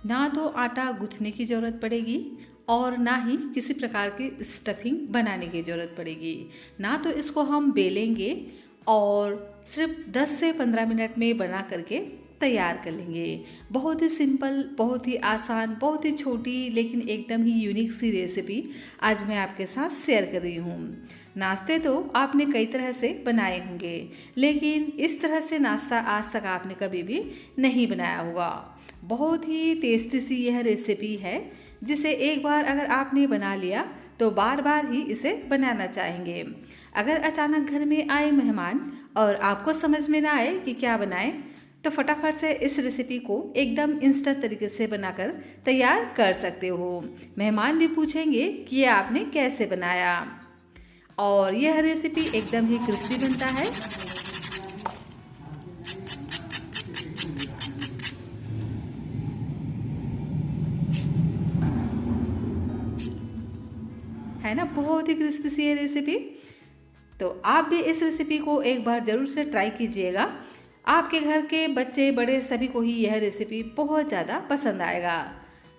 ना तो आटा गूँथने की ज़रूरत पड़ेगी और ना ही किसी प्रकार की स्टफिंग बनाने की ज़रूरत पड़ेगी। ना तो इसको हम बेलेंगे और सिर्फ 10 से 15 मिनट में बना करके तैयार कर लेंगे। बहुत ही सिंपल, बहुत ही आसान, बहुत ही छोटी लेकिन एकदम ही यूनिक सी रेसिपी आज मैं आपके साथ शेयर कर रही हूँ। नाश्ते तो आपने कई तरह से बनाए होंगे, लेकिन इस तरह से नाश्ता आज तक आपने कभी भी नहीं बनाया होगा। बहुत ही टेस्टी सी यह रेसिपी है, जिसे एक बार अगर आपने बना लिया तो बार बार ही इसे बनाना चाहेंगे। अगर अचानक घर में आए मेहमान और आपको समझ में ना आए कि क्या बनाएं, तो फटाफट से इस रेसिपी को एकदम इंस्टेंट तरीके से बनाकर तैयार कर सकते हो। मेहमान भी पूछेंगे कि ये आपने कैसे बनाया। और यह रेसिपी एकदम ही क्रिस्पी बनता है ना, बहुत ही क्रिस्पी सी है रेसिपी। तो आप भी इस रेसिपी को एक बार ज़रूर से ट्राई कीजिएगा। आपके घर के बच्चे बड़े सभी को ही यह रेसिपी बहुत ज़्यादा पसंद आएगा।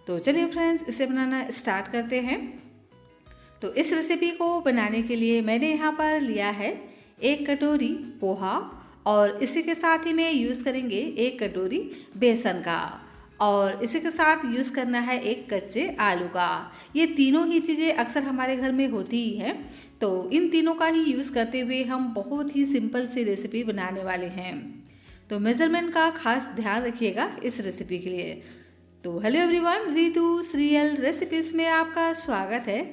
तो चलिए फ्रेंड्स, इसे बनाना स्टार्ट करते हैं। तो इस रेसिपी को बनाने के लिए मैंने यहाँ पर लिया है 1 कटोरी पोहा और इसी के साथ ही में यूज़ करेंगे 1 कटोरी बेसन का, और इसी के साथ यूज़ करना है 1 कच्चे आलू का। ये तीनों ही चीज़ें अक्सर हमारे घर में होती ही हैं, तो इन तीनों का ही यूज़ करते हुए हम बहुत ही सिंपल सी रेसिपी बनाने वाले हैं। तो मेज़रमेंट का खास ध्यान रखिएगा इस रेसिपी के लिए। तो hello everyone, Ritu serial recipes में आपका स्वागत है।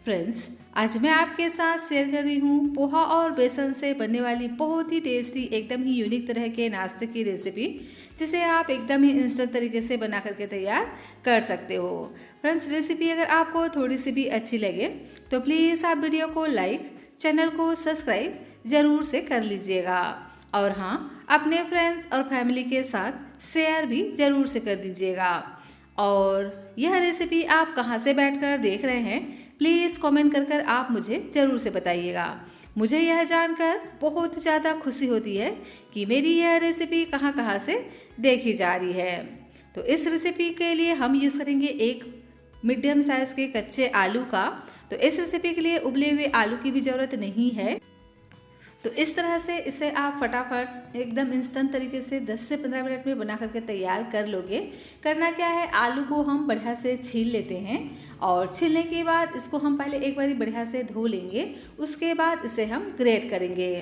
फ्रेंड्स, आज मैं आपके साथ शेयर कर रही हूँ पोहा और बेसन से बनने वाली बहुत ही टेस्टी, एकदम ही यूनिक तरह के नाश्ते की रेसिपी, जिसे आप एकदम ही इंस्टेंट तरीके से बना करके तैयार कर सकते हो। फ्रेंड्स, रेसिपी अगर आपको थोड़ी सी भी अच्छी लगे तो प्लीज़ आप वीडियो को लाइक, चैनल को सब्सक्राइब ज़रूर से कर लीजिएगा, और हाँ, अपने फ्रेंड्स और फैमिली के साथ शेयर भी ज़रूर से कर दीजिएगा। और यह रेसिपी आप कहाँ से बैठकर देख रहे हैं, प्लीज़ कमेंट कर कर आप मुझे ज़रूर से बताइएगा। मुझे यह जानकर बहुत ज़्यादा खुशी होती है कि मेरी यह रेसिपी कहाँ कहाँ से देखी जा रही है। तो इस रेसिपी के लिए हम यूज़ करेंगे 1 मीडियम साइज़ के कच्चे आलू का। तो इस रेसिपी के लिए उबले हुए आलू की भी ज़रूरत नहीं है। तो इस तरह से इसे आप फटाफट एकदम इंस्टेंट तरीके से 10 से 15 मिनट में बना करके तैयार कर लोगे। करना क्या है, आलू को हम बढ़िया से छील लेते हैं, और छीलने के बाद इसको हम पहले एक बारी बढ़िया से धो लेंगे। उसके बाद इसे हम ग्रेट करेंगे।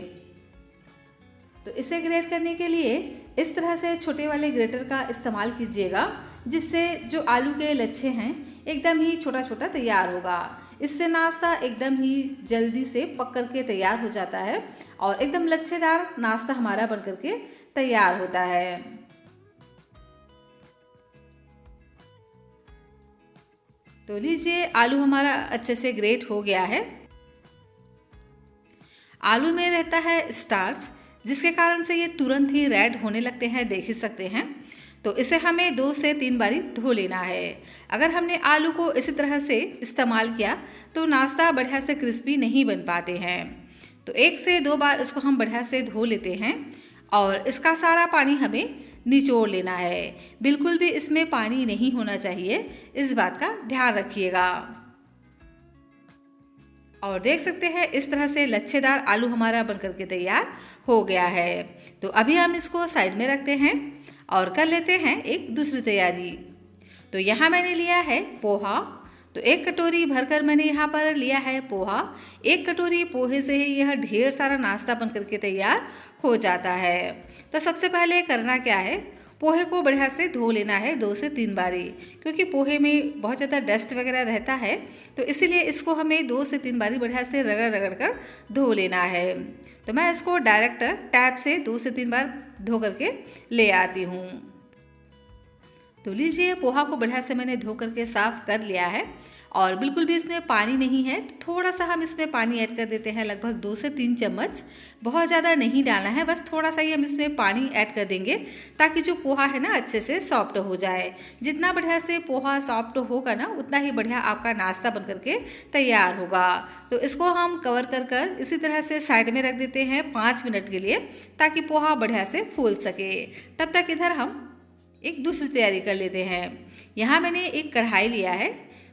तो इसे ग्रेट करने के लिए इस तरह से छोटे वाले ग्रेटर का इस्तेमाल कीजिएगा, जिससे जो आलू के लच्छे हैं एकदम ही छोटा छोटा तैयार होगा। इससे नाश्ता एकदम ही जल्दी से पक करके तैयार हो जाता है और एकदम लच्छेदार नाश्ता हमारा बन करके तैयार होता है। तो लीजिए, आलू हमारा अच्छे से ग्रेट हो गया है। आलू में रहता है स्टार्च, जिसके कारण से ये तुरंत ही रेड होने लगते हैं, देख ही सकते हैं। तो इसे हमें 2 से 3 बारी धो लेना है। अगर हमने आलू को इसी तरह से इस्तेमाल किया तो नाश्ता बढ़िया से क्रिस्पी नहीं बन पाते हैं। तो 1 से 2 बार इसको हम बढ़िया से धो लेते हैं, और इसका सारा पानी हमें निचोड़ लेना है। बिल्कुल भी इसमें पानी नहीं होना चाहिए, इस बात का ध्यान रखिएगा। और देख सकते हैं इस तरह से लच्छेदार आलू हमारा बनकर के तैयार हो गया है। तो अभी हम इसको साइड में रखते हैं और कर लेते हैं एक दूसरी तैयारी। तो यहाँ मैंने लिया है पोहा। तो 1 कटोरी भरकर मैंने यहाँ पर लिया है पोहा। 1 कटोरी पोहे से ही यह ढेर सारा नाश्ता बनकर के तैयार हो जाता है। तो सबसे पहले करना क्या है, पोहे को बढ़िया से धो लेना है 2 से 3 बारी, क्योंकि पोहे में बहुत ज़्यादा डस्ट वगैरह रहता है। तो इसीलिए इसको हमें 2 से 3 बारी बढ़िया से रगड़ रगड़ कर धो लेना है। तो मैं इसको डायरेक्ट टैप से 2 से 3 बार धो करके ले आती हूँ। तो लीजिए, पोहा को बढ़िया से मैंने धो करके साफ़ कर लिया है, और बिल्कुल भी इसमें पानी नहीं है। तो थोड़ा सा हम इसमें पानी ऐड कर देते हैं, लगभग 2 से 3 चम्मच। बहुत ज़्यादा नहीं डालना है, बस थोड़ा सा ही हम इसमें पानी ऐड कर देंगे, ताकि जो पोहा है ना अच्छे से सॉफ्ट हो जाए। जितना बढ़िया से पोहा सॉफ्ट होगा ना, उतना ही बढ़िया आपका नाश्ता बन करके तैयार होगा। तो इसको हम कवर कर कर इसी तरह से साइड में रख देते हैं 5 मिनट के लिए, ताकि पोहा बढ़िया से फूल सके। तब तक इधर हम एक दूसरी तैयारी कर लेते हैं। यहाँ मैंने एक कढ़ाई लिया है।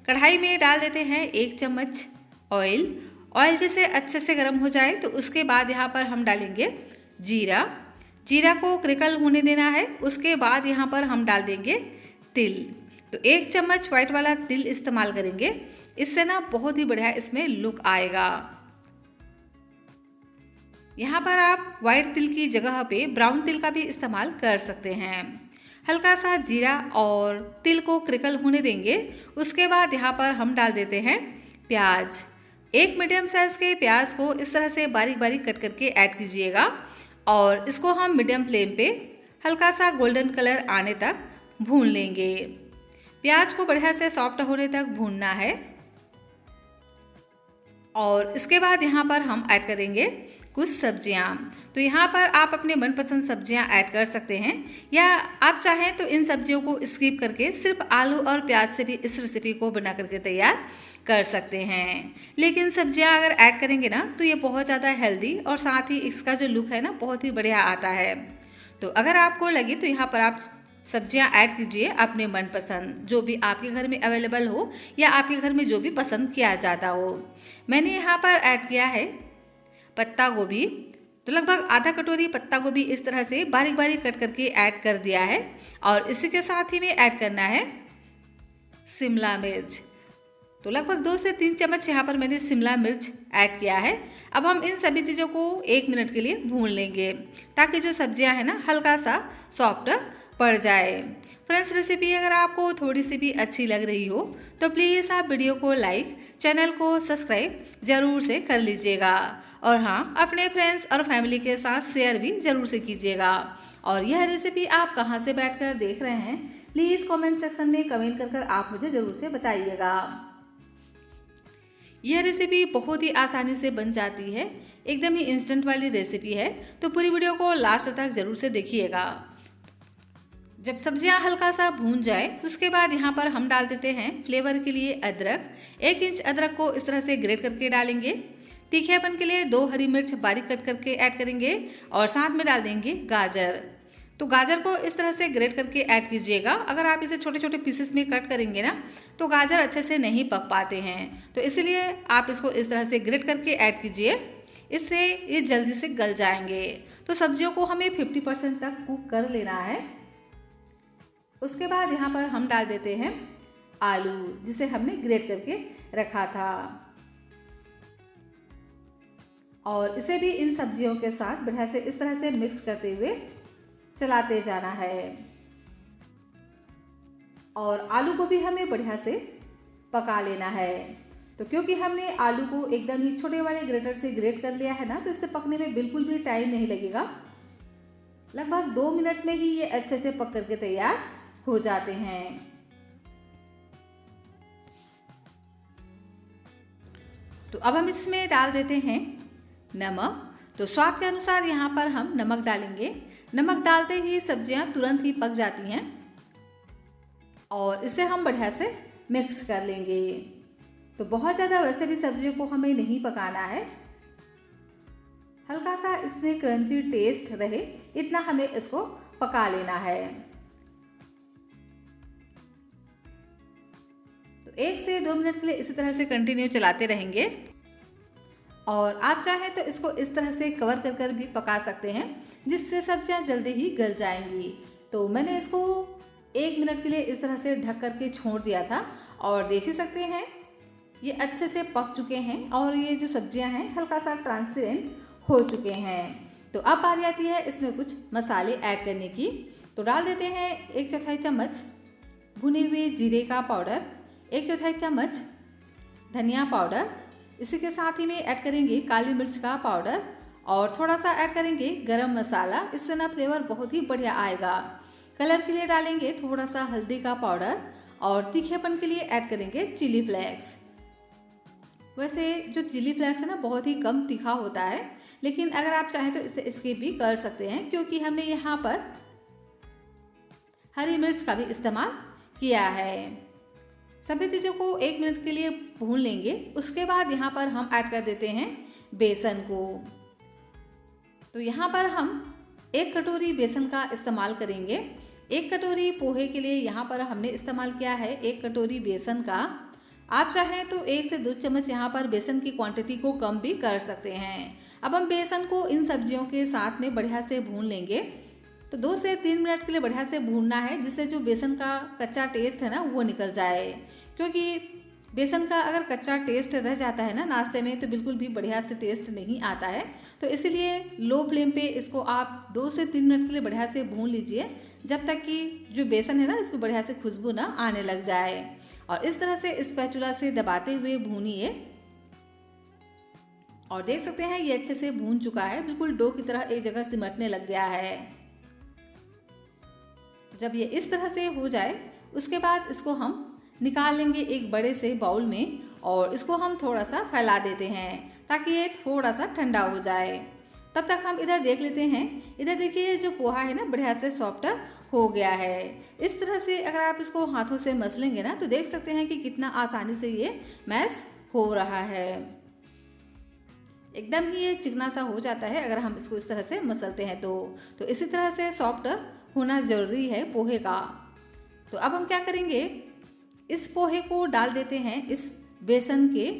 कढ़ाई में डाल देते हैं 1 चम्मच ऑयल। ऑयल जैसे अच्छे से गर्म हो जाए तो उसके बाद यहाँ पर हम डालेंगे जीरा। जीरा को क्रिकल होने देना है। उसके बाद यहाँ पर हम डाल देंगे तिल। तो 1 चम्मच वाइट वाला तिल इस्तेमाल करेंगे, इससे ना बहुत ही बढ़िया इसमें लुक आएगा। यहाँ पर आप वाइट तिल की जगह पे ब्राउन तिल का भी इस्तेमाल कर सकते हैं। हल्का सा जीरा और तिल को क्रिकल होने देंगे। उसके बाद यहाँ पर हम डाल देते हैं प्याज। एक मीडियम साइज़ के प्याज को इस तरह से बारीक बारीक कट करके ऐड कीजिएगा और इसको हम मीडियम फ्लेम पे हल्का सा गोल्डन कलर आने तक भून लेंगे। प्याज को बढ़िया से सॉफ्ट होने तक भूनना है। और इसके बाद यहाँ पर हम ऐड करेंगे कुछ सब्जियाँ। तो यहाँ पर आप अपने मनपसंद सब्जियाँ ऐड कर सकते हैं, या आप चाहें तो इन सब्जियों को स्किप करके सिर्फ आलू और प्याज से भी इस रेसिपी को बना करके तैयार कर सकते हैं। लेकिन सब्जियाँ अगर ऐड करेंगे ना तो ये बहुत ज़्यादा हेल्दी और साथ ही इसका जो लुक है ना बहुत ही बढ़िया आता है। तो अगर आपको लगे तो यहाँ पर आप सब्जियां ऐड कीजिए अपने मनपसंद, जो भी आपके घर में अवेलेबल हो या आपके घर में जो भी पसंद किया जाता हो। मैंने यहाँ पर ऐड किया है पत्ता गोभी। तो लगभग आधा कटोरी पत्ता गोभी इस तरह से बारीक बारीक कट करके ऐड कर दिया है। और इसी के साथ ही में ऐड करना है शिमला मिर्च। तो लगभग 2 से 3 चम्मच यहाँ पर मैंने शिमला मिर्च ऐड किया है। अब हम इन सभी चीज़ों को 1 मिनट के लिए भून लेंगे ताकि जो सब्जियाँ हैं ना हल्का सा सॉफ्ट पड़ जाए। फ्रेंड्स, रेसिपी अगर आपको थोड़ी सी भी अच्छी लग रही हो तो प्लीज़ आप वीडियो को लाइक, चैनल को सब्सक्राइब ज़रूर से कर लीजिएगा। और हाँ, अपने फ्रेंड्स और फैमिली के साथ शेयर भी ज़रूर से कीजिएगा। और यह रेसिपी आप कहाँ से बैठकर देख रहे हैं प्लीज़ कमेंट सेक्शन में कमेंट कर आप मुझे ज़रूर से बताइएगा। यह रेसिपी बहुत ही आसानी से बन जाती है, एकदम ही इंस्टेंट वाली रेसिपी है। तो पूरी वीडियो को लास्ट तक ज़रूर से देखिएगा। जब सब्जियां हल्का सा भून जाए उसके बाद यहाँ पर हम डाल देते हैं फ्लेवर के लिए अदरक। 1 इंच अदरक को इस तरह से ग्रेट करके डालेंगे। तीखेपन के लिए 2 हरी मिर्च बारीक कट करके ऐड करेंगे और साथ में डाल देंगे गाजर। तो गाजर को इस तरह से ग्रेट करके ऐड कीजिएगा। अगर आप इसे छोटे छोटे पीसेस में कट करेंगे ना तो गाजर अच्छे से नहीं पक पाते हैं, तो इसलिए आप इसको इस तरह से ग्रेट करके ऐड कीजिए, इससे ये जल्दी से गल जाएंगे। तो सब्जियों को हमें 50% तक कुक कर लेना है। उसके बाद यहाँ पर हम डाल देते हैं आलू जिसे हमने ग्रेट करके रखा था और इसे भी इन सब्जियों के साथ बढ़िया से इस तरह से मिक्स करते हुए चलाते जाना है। और आलू को भी हमें बढ़िया से पका लेना है। तो क्योंकि हमने आलू को एकदम ही छोटे वाले ग्रेटर से ग्रेट कर लिया है ना, तो इससे पकने में बिल्कुल भी टाइम नहीं लगेगा। लगभग 2 मिनट में ही ये अच्छे से पक करके तैयार हो जाते हैं। तो अब हम इसमें डाल देते हैं नमक। तो स्वाद के अनुसार यहाँ पर हम नमक डालेंगे। नमक डालते ही सब्जियां तुरंत ही पक जाती हैं और इसे हम बढ़िया से मिक्स कर लेंगे। तो बहुत ज़्यादा वैसे भी सब्जियों को हमें नहीं पकाना है, हल्का सा इसमें क्रंची टेस्ट रहे इतना हमें इसको पका लेना है। तो 1 से 2 मिनट के लिए इसी तरह से कंटिन्यू चलाते रहेंगे। और आप चाहें तो इसको इस तरह से कवर कर भी पका सकते हैं जिससे सब्जियां जल्दी ही गल जाएंगी। तो मैंने इसको 1 मिनट के लिए इस तरह से ढक करके छोड़ दिया था और देख ही सकते हैं ये अच्छे से पक चुके हैं और ये जो सब्जियां हैं हल्का सा ट्रांसपेरेंट हो चुके हैं। तो अब बारी आती है इसमें कुछ मसाले ऐड करने की। तो डाल देते हैं 1/4 चम्मच भुने हुए जीरे का पाउडर, 1/4 चम्मच धनिया पाउडर, इसी के साथ ही में ऐड करेंगे काली मिर्च का पाउडर और थोड़ा सा ऐड करेंगे गरम मसाला। इससे ना फ्लेवर बहुत ही बढ़िया आएगा। कलर के लिए डालेंगे थोड़ा सा हल्दी का पाउडर और तीखेपन के लिए ऐड करेंगे चिली फ्लेक्स। वैसे जो चिली फ्लेक्स है ना बहुत ही कम तीखा होता है, लेकिन अगर आप चाहें तो इसे स्किप भी कर सकते हैं क्योंकि हमने यहाँ पर हरी मिर्च का भी इस्तेमाल किया है। सभी चीज़ों को 1 मिनट के लिए भून लेंगे। उसके बाद यहाँ पर हम ऐड कर देते हैं बेसन को। तो यहाँ पर हम 1 कटोरी बेसन का इस्तेमाल करेंगे। 1 कटोरी पोहे के लिए यहाँ पर हमने इस्तेमाल किया है 1 कटोरी बेसन का। आप चाहें तो 1 से 2 चम्मच यहाँ पर बेसन की क्वांटिटी को कम भी कर सकते हैं। अब हम बेसन को इन सब्जियों के साथ में बढ़िया से भून लेंगे। तो 2 से 3 मिनट के लिए बढ़िया से भूनना है, जिससे जो बेसन का कच्चा टेस्ट है ना वो निकल जाए। क्योंकि बेसन का अगर कच्चा टेस्ट रह जाता है ना नाश्ते में तो बिल्कुल भी बढ़िया से टेस्ट नहीं आता है। तो इसलिए लो फ्लेम पे इसको आप 2 से 3 मिनट के लिए बढ़िया से भून लीजिए, जब तक कि जो बेसन है ना इसमें बढ़िया से खुशबू ना आने लग जाए। और इस तरह से स्पैचुला से दबाते हुए भूनिए। और देख सकते हैं ये अच्छे से भून चुका है, बिल्कुल डो की तरह एक जगह सिमटने लग गया है। जब ये इस तरह से हो जाए उसके बाद इसको हम निकाल लेंगे एक बड़े से बाउल में और इसको हम थोड़ा सा फैला देते हैं ताकि ये थोड़ा सा ठंडा हो जाए। तब तक हम इधर देख लेते हैं। इधर देखिए जो पोहा है ना बढ़िया से सॉफ्ट हो गया है। इस तरह से अगर आप इसको हाथों से मसलेंगे ना तो देख सकते हैं कि कितना आसानी से ये मैश हो रहा है। एकदम ही ये चिकना सा हो जाता है अगर हम इसको इस तरह से मसलते हैं तो इसी तरह से सॉफ्ट होना ज़रूरी है पोहे का। तो अब हम क्या करेंगे, इस पोहे को डाल देते हैं इस बेसन के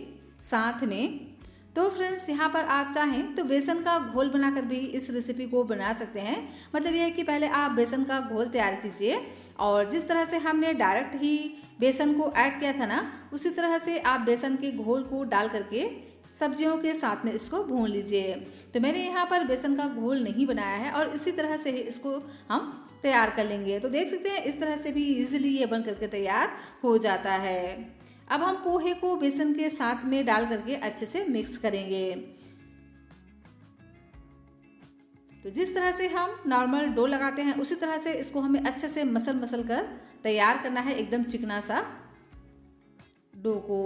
साथ में। तो फ्रेंड्स यहाँ पर आप चाहें तो बेसन का घोल बनाकर भी इस रेसिपी को बना सकते हैं। मतलब यह है कि पहले आप बेसन का घोल तैयार कीजिए और जिस तरह से हमने डायरेक्ट ही बेसन को ऐड किया था ना उसी तरह से आप बेसन के घोल को डाल करके सब्जियों के साथ में इसको भून लीजिए। तो मैंने यहाँ पर बेसन का घोल नहीं बनाया है और इसी तरह से ही इसको हम तैयार कर लेंगे। तो देख सकते हैं इस तरह से भी इजीली ये बन करके तैयार हो जाता है। अब हम पोहे को बेसन के साथ में डाल करके अच्छे से मिक्स करेंगे। तो जिस तरह से हम नॉर्मल डो लगाते हैं उसी तरह से इसको हमें अच्छे से मसल कर तैयार करना है, एकदम चिकना सा डो को।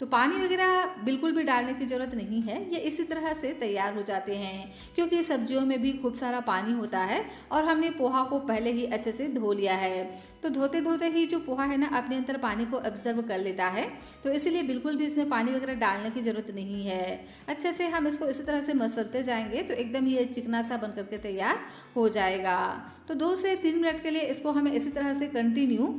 तो पानी वगैरह बिल्कुल भी डालने की ज़रूरत नहीं है, ये इसी तरह से तैयार हो जाते हैं क्योंकि सब्जियों में भी खूब सारा पानी होता है और हमने पोहा को पहले ही अच्छे से धो लिया है। तो धोते धोते ही जो पोहा है ना अपने अंदर पानी को ऑब्जर्व कर लेता है, तो इसीलिए बिल्कुल भी इसमें पानी वगैरह डालने की ज़रूरत नहीं है। अच्छे से हम इसको इसी तरह से मसलते जाएंगे तो एकदम ये चिकना सा बन करके तैयार हो जाएगा। तो 2 से 3 मिनट के लिए इसको हमें इसी तरह से कंटिन्यू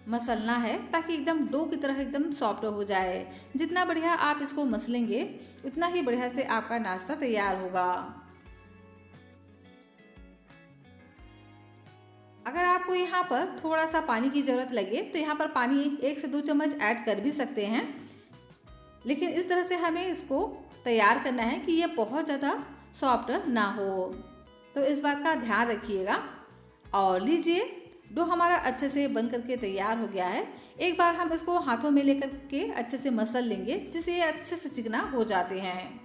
मसलना है ताकि एकदम डो की तरह एकदम सॉफ्ट हो जाए। जितना बढ़िया आप इसको मसलेंगे उतना ही बढ़िया से आपका नाश्ता तैयार होगा। अगर आपको यहाँ पर थोड़ा सा पानी की ज़रूरत लगे तो यहाँ पर पानी 1 से 2 चम्मच ऐड कर भी सकते हैं, लेकिन इस तरह से हमें इसको तैयार करना है कि ये बहुत ज़्यादा सॉफ्ट ना हो। तो इस बात का ध्यान रखिएगा। और लीजिए डो हमारा अच्छे से बन करके तैयार हो गया है। एक बार हम इसको हाथों में लेकर के अच्छे से मसल लेंगे जिससे ये अच्छे से चिकना हो जाते हैं।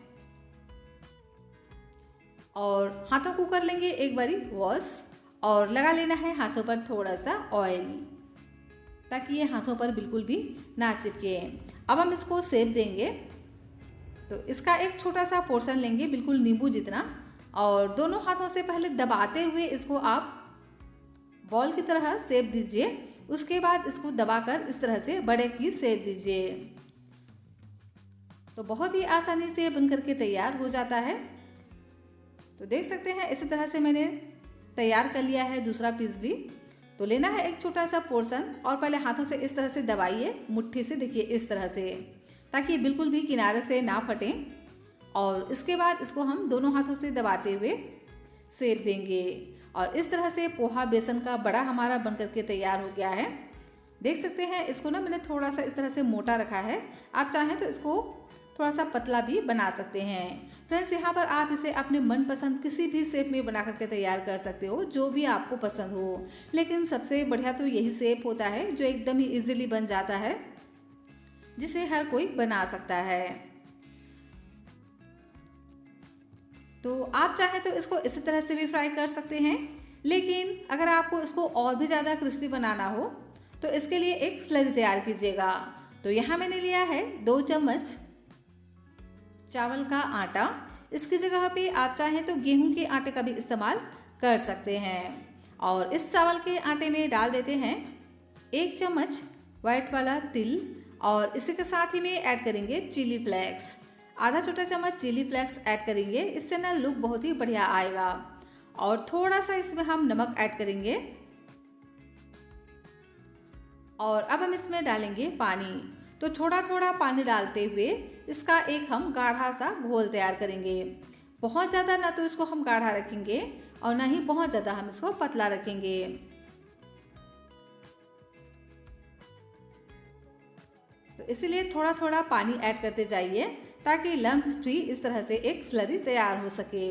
और हाथों को कर लेंगे एक बारी वॉश और लगा लेना है हाथों पर थोड़ा सा ऑयल ताकि ये हाथों पर बिल्कुल भी ना चिपके। अब हम इसको सेक देंगे। तो इसका एक छोटा सा पोर्शन लेंगे बिल्कुल नींबू जितना और दोनों हाथों से पहले दबाते हुए इसको आप बॉल की तरह शेप दीजिए। उसके बाद इसको दबाकर इस तरह से बड़े की शेप दीजिए। तो बहुत ही आसानी से बन करके तैयार हो जाता है। तो देख सकते हैं इसी तरह से मैंने तैयार कर लिया है दूसरा पीस भी। तो लेना है एक छोटा सा पोर्शन और पहले हाथों से इस तरह से दबाइए मुट्ठी से, देखिए इस तरह से, ताकि बिल्कुल भी किनारे से ना फटे। और इसके बाद इसको हम दोनों हाथों से दबाते हुए शेप देंगे और इस तरह से पोहा बेसन का बड़ा हमारा बन करके तैयार हो गया है। देख सकते हैं इसको ना मैंने थोड़ा सा इस तरह से मोटा रखा है, आप चाहें तो इसको थोड़ा सा पतला भी बना सकते हैं। फ्रेंड्स यहाँ पर आप इसे अपने मनपसंद किसी भी शेप में बना करके तैयार कर सकते हो, जो भी आपको पसंद हो। लेकिन सबसे बढ़िया तो यही शेप होता है जो एकदम ही इजीली बन जाता है, जिसे हर कोई बना सकता है। तो आप चाहें तो इसको इसी तरह से भी फ्राई कर सकते हैं, लेकिन अगर आपको इसको और भी ज़्यादा क्रिस्पी बनाना हो तो इसके लिए एक स्लरी तैयार कीजिएगा। तो यहाँ मैंने लिया है 2 चम्मच चावल का आटा। इसकी जगह पे आप चाहें तो गेहूं के आटे का भी इस्तेमाल कर सकते हैं। और इस चावल के आटे में डाल देते हैं 1 चम्मच वाइट वाला तिल और इसी के साथ ही में ऐड करेंगे चिली फ्लेक्स। आधा छोटा चम्मच चिली फ्लेक्स ऐड करेंगे, इससे ना लुक बहुत ही बढ़िया आएगा। और थोड़ा सा इसमें हम नमक ऐड करेंगे और अब हम इसमें डालेंगे पानी। तो थोड़ा थोड़ा पानी डालते हुए इसका एक हम गाढ़ा सा घोल तैयार करेंगे। बहुत ज़्यादा ना तो इसको हम गाढ़ा रखेंगे और ना ही बहुत ज़्यादा हम इसको पतला रखेंगे। तो इसीलिए थोड़ा थोड़ा पानी ऐड करते जाइए ताकि लम्प्स फ्री इस तरह से एक स्लरी तैयार हो सके।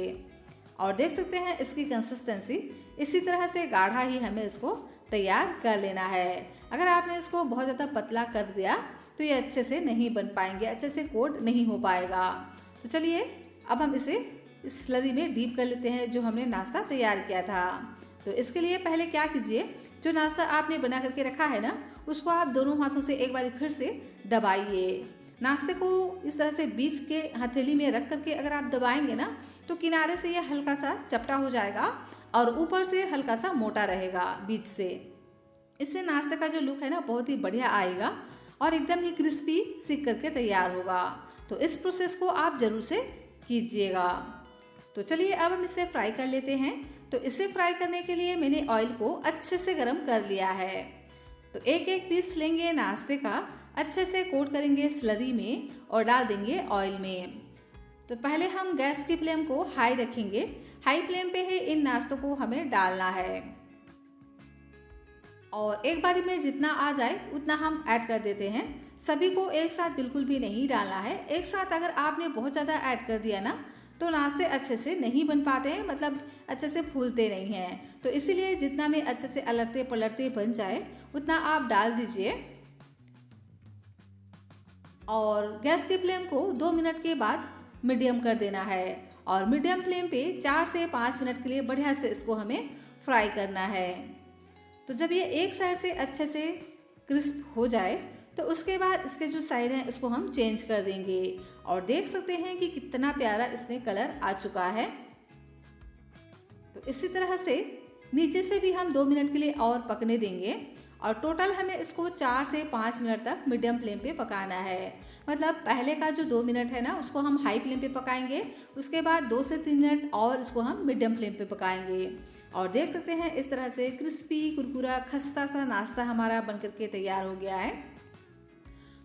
और देख सकते हैं इसकी कंसिस्टेंसी इसी तरह से गाढ़ा ही हमें इसको तैयार कर लेना है। अगर आपने इसको बहुत ज़्यादा पतला कर दिया तो ये अच्छे से नहीं बन पाएंगे, अच्छे से कोट नहीं हो पाएगा। तो चलिए अब हम इसे इस स्लरी में डीप कर लेते हैं जो हमने नाश्ता तैयार किया था। तो इसके लिए पहले क्या कीजिए, जो नाश्ता आपने बना करके रखा है ना, उसको आप दोनों हाथों से एक बार फिर से दबाइए। नाश्ते को इस तरह से बीच के हथेली में रख करके अगर आप दबाएंगे ना तो किनारे से ये हल्का सा चपटा हो जाएगा और ऊपर से हल्का सा मोटा रहेगा बीच से। इससे नाश्ते का जो लुक है ना बहुत ही बढ़िया आएगा और एकदम ही क्रिस्पी सीख करके तैयार होगा। तो इस प्रोसेस को आप ज़रूर से कीजिएगा। तो चलिए अब हम इसे फ्राई कर लेते हैं। तो इसे फ्राई करने के लिए मैंने ऑयल को अच्छे से गर्म कर लिया है। तो एक एक पीस लेंगे नाश्ते का, अच्छे से कोट करेंगे स्लरी में और डाल देंगे ऑयल में। तो पहले हम गैस की फ्लेम को हाई रखेंगे। हाई फ्लेम पे ही इन नाश्तों को हमें डालना है और एक बारी में जितना आ जाए उतना हम ऐड कर देते हैं। सभी को एक साथ बिल्कुल भी नहीं डालना है। एक साथ अगर आपने बहुत ज़्यादा ऐड कर दिया ना तो नाश्ते अच्छे से नहीं बन पाते हैं, मतलब अच्छे से फूलते नहीं हैं। तो इसीलिए जितना में अच्छे से अलटते पलटते बन जाए उतना आप डाल दीजिए। और गैस की फ्लेम को 2 मिनट के बाद मीडियम कर देना है और मीडियम फ्लेम पे 4 से 5 मिनट के लिए बढ़िया से इसको हमें फ्राई करना है। तो जब ये एक साइड से अच्छे से क्रिस्प हो जाए तो उसके बाद इसके जो साइड हैं इसको हम चेंज कर देंगे और देख सकते हैं कि कितना प्यारा इसमें कलर आ चुका है। तो इसी तरह से नीचे से भी हम 2 मिनट के लिए और पकने देंगे और टोटल हमें इसको 4 से 5 मिनट तक मीडियम फ्लेम पे पकाना है। मतलब पहले का जो 2 मिनट है ना उसको हम हाई फ्लेम पे पकाएंगे, उसके बाद 2 से 3 मिनट और इसको हम मीडियम फ्लेम पे पकाएंगे। और देख सकते हैं इस तरह से क्रिस्पी कुरकुरा खस्ता सा नाश्ता हमारा बनकर के तैयार हो गया है।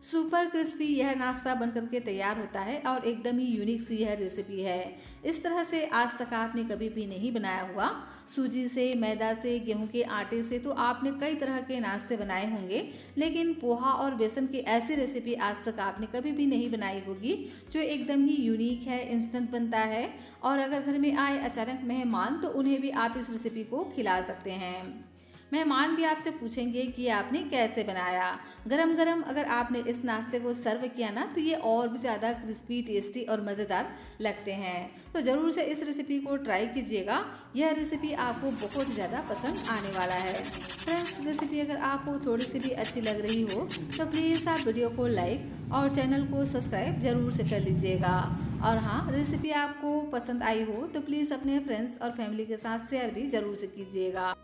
सुपर क्रिस्पी यह नाश्ता बनकर के तैयार होता है और एकदम ही यूनिक सी यह रेसिपी है। इस तरह से आज तक आपने कभी भी नहीं बनाया हुआ। सूजी से, मैदा से, गेहूं के आटे से तो आपने कई तरह के नाश्ते बनाए होंगे, लेकिन पोहा और बेसन की ऐसी रेसिपी आज तक आपने कभी भी नहीं बनाई होगी जो एकदम ही यूनिक है, इंस्टेंट बनता है। और अगर घर में आए अचानक मेहमान तो उन्हें भी आप इस रेसिपी को खिला सकते हैं। मेहमान भी आपसे पूछेंगे कि आपने कैसे बनाया। गरम गरम अगर आपने इस नाश्ते को सर्व किया ना तो ये और भी ज़्यादा क्रिस्पी, टेस्टी और मज़ेदार लगते हैं। तो ज़रूर से इस रेसिपी को ट्राई कीजिएगा। यह रेसिपी आपको बहुत ज़्यादा पसंद आने वाला है। फ्रेंड्स, रेसिपी अगर आपको थोड़ी सी भी अच्छी लग रही हो तो प्लीज़ आप वीडियो को लाइक और चैनल को सब्सक्राइब ज़रूर से कर लीजिएगा। और हाँ, रेसिपी आपको पसंद आई हो तो प्लीज़ अपने फ्रेंड्स और फैमिली के साथ शेयर भी ज़रूर से कीजिएगा।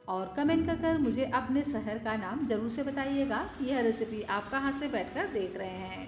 और कमेंट कर मुझे अपने शहर का नाम ज़रूर से बताइएगा कि यह रेसिपी आप कहाँ से बैठकर देख रहे हैं।